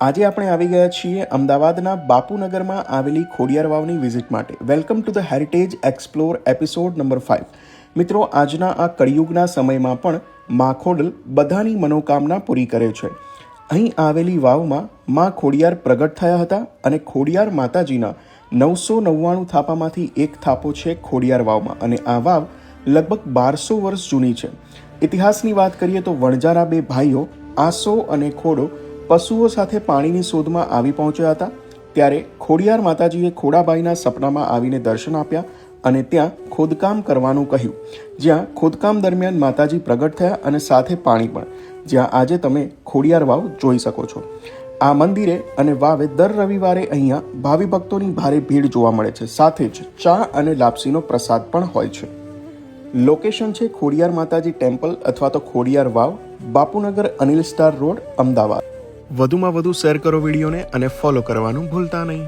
આજે આપણે આવી ગયા છીએ અમદાવાદના બાપુનગરમાં આવેલી ખોડિયાર વાવની વિઝિટ માટે. Welcome to the heritage explore episode number 5. મિત્રો, આજના આ કળિયુગના સમયમાં પણ મા ખોડલ બધાની મનોકામના પૂરી કરે છે. અહીં આવેલી વાવમાં મા ખોડિયાર પ્રગટ થયા હતા અને ખોડિયાર માતાજીના 999 થાપામાંથી એક થાપો છે ખોડિયાર વાવમાં અને આ વાવ લગભગ 1200 વર્ષ જૂની છે. ઇતિહાસની વાત કરીએ તો વણજારા બે ભાઈઓ આસો અને ખોડો પશુઓ સાથે પાણીની શોધમાં આવી પહોંચ્યા હતા. ત્યારે ખોડિયાર માતાજીએ ખોડાબાઈના સપનામાં આવીને દર્શન આપ્યા અને ત્યાં ખોદકામ કરવાનું કહ્યું, જ્યાં ખોદકામ દરમિયાન માતાજી પ્રગટ થયા અને સાથે પાણી પણ, જ્યાં આજે તમે ખોડિયાર વાવ જોઈ શકો છો. આ મંદિરે અને વાવે દર રવિવારે અહીંયા ભાવિ ભક્તોની ભારે ભીડ જોવા મળે છે. સાથે જ ચા અને લાપસીનો પ્રસાદ પણ હોય છે. લોકેશન છે ખોડિયાર માતાજી ટેમ્પલ અથવા તો ખોડિયાર વાવ, બાપુનગર, અનિલ સ્ટાર રોડ, અમદાવાદ. વધુમાં વધુ શેર કરો વિડીયોને અને ફોલો કરવાનું ભૂલતા નહીં.